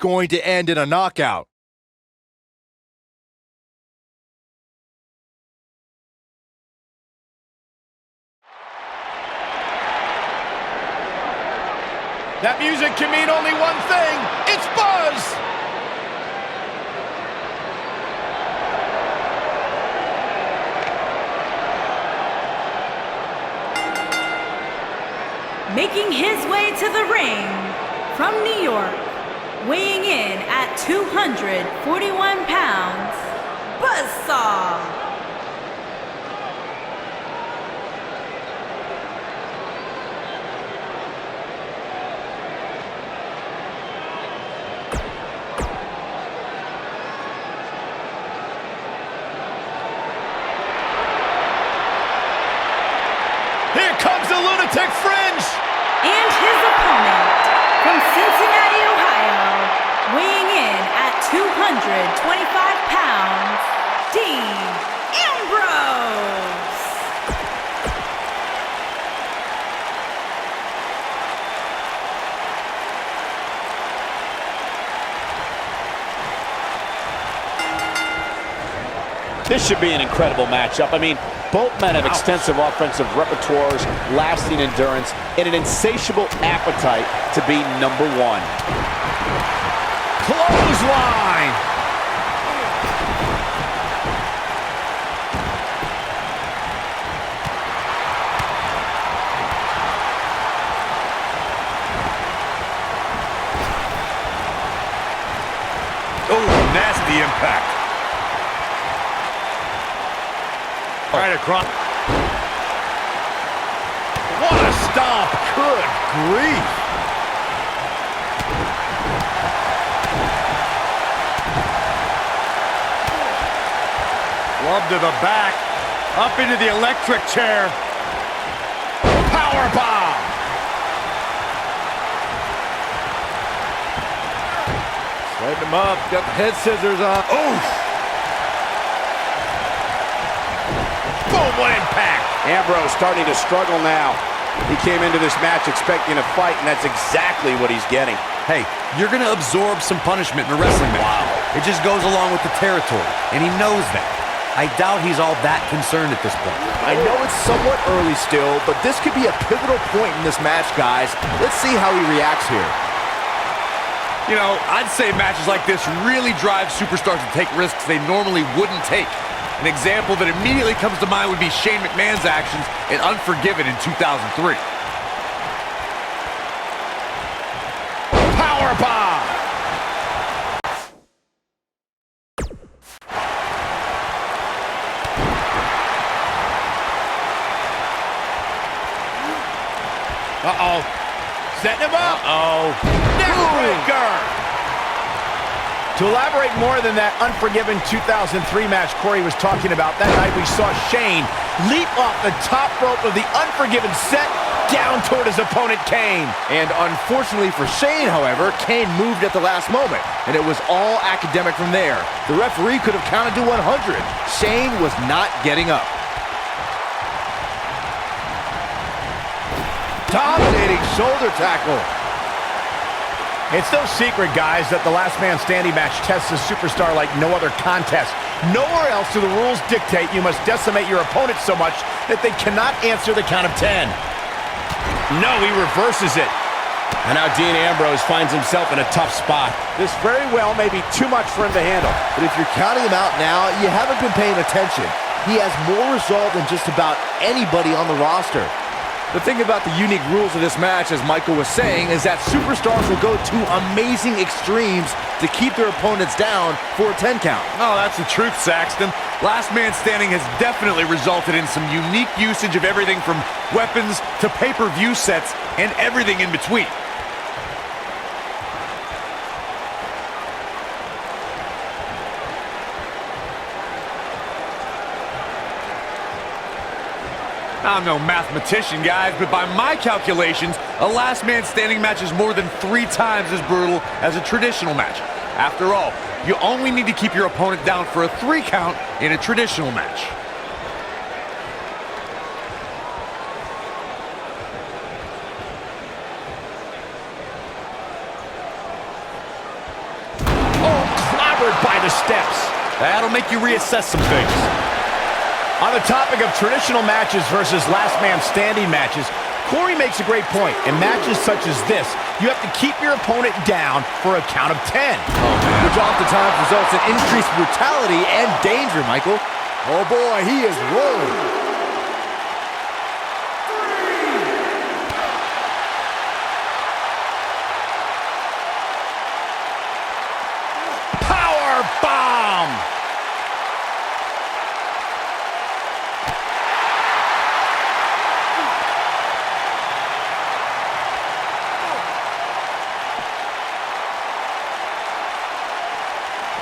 going to end in a knockout. That music can mean only one thing. It's buzz! Making his way to the ring from New York, weighing in at 241 pounds, Buzzsaw. Here comes the Lunatic Fringe! And his opponent from Cincinnati, Ohio, weighing in at 225 pounds, Dean Ambrose. This should be an incredible matchup. I mean, both men have extensive offensive repertoires, lasting endurance, and an insatiable appetite to be number one. Clothesline! Oh, nasty impact. Right across. What a stomp. Good grief. Glove to the back. Up into the electric chair. Power bomb. Setting him up. Got the head scissors on. Oof. Boom, what impact! Ambrose starting to struggle now. He came into this match expecting a fight, and that's exactly what he's getting. Hey, you're going to absorb some punishment in a wrestling match. Wow. It just goes along with the territory, and he knows that. I doubt he's all that concerned at this point. I know it's somewhat early still, but this could be a pivotal point in this match, guys. Let's see how he reacts here. You know, I'd say matches like this really drive superstars to take risks they normally wouldn't take. An example that immediately comes to mind would be Shane McMahon's actions in Unforgiven in 2003. Power bomb! Uh-oh. Setting him up. Uh-oh. Neckbreaker! To elaborate more than that Unforgiven 2003 match Corey was talking about, that night we saw Shane leap off the top rope of the Unforgiven set down toward his opponent Kane. And unfortunately for Shane, however, Kane moved at the last moment, and it was all academic from there. The referee could have counted to 100. Shane was not getting up. Dominating shoulder tackle. It's no secret, guys, that the last man standing match tests a superstar like no other contest. Nowhere else do the rules dictate you must decimate your opponent so much that they cannot answer the count of 10. No, he reverses it. And now Dean Ambrose finds himself in a tough spot. This very well may be too much for him to handle. But if you're counting him out now, you haven't been paying attention. He has more resolve than just about anybody on the roster. The thing about the unique rules of this match, as Michael was saying, is that superstars will go to amazing extremes to keep their opponents down for a 10 count. Oh, that's the truth, Saxton. Last Man Standing has definitely resulted in some unique usage of everything from weapons to pay-per-view sets and everything in between. I'm no mathematician, guys, but by my calculations, a last man standing match is more than 3 times as brutal as a traditional match. After all, you only need to keep your opponent down for a 3 count in a traditional match. the steps. That'll make you reassess some things. On the topic of traditional matches versus last man standing matches, Corey makes a great point. In matches such as this, you have to keep your opponent down for a count of 10. Which oftentimes results in increased brutality and danger, Michael. Oh boy, he is rolling. Power bomb!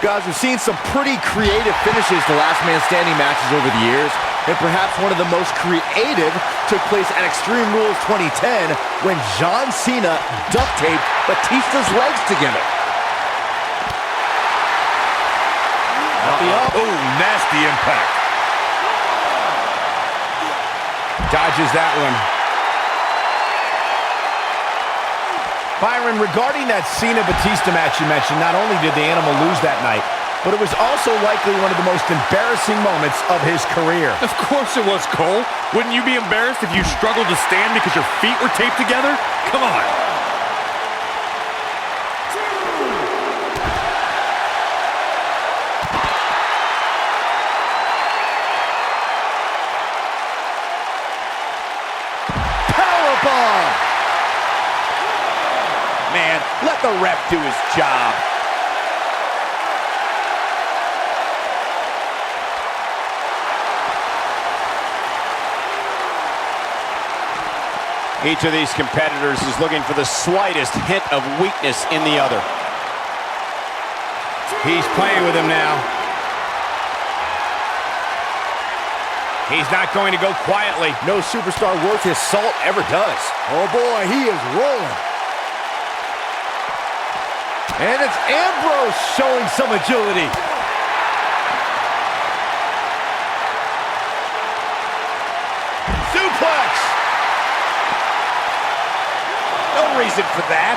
Guys, we've seen some pretty creative finishes to last man standing matches over the years, and perhaps one of the most creative took place at Extreme Rules 2010 when John Cena duct taped Batista's legs together. Oh, nasty impact. Dodges that one. Byron, regarding that Cena-Batista match you mentioned, not only did the Animal lose that night, but it was also likely one of the most embarrassing moments of his career. Of course it was, Cole. Wouldn't you be embarrassed if you struggled to stand because your feet were taped together? Come on. Powerbomb! Man, let the ref do his job. Each of these competitors is looking for the slightest hint of weakness in the other. He's playing with him now. He's not going to go quietly. No superstar worth his salt ever does. Oh boy, he is rolling. And it's Ambrose showing some agility. Suplex! No reason for that.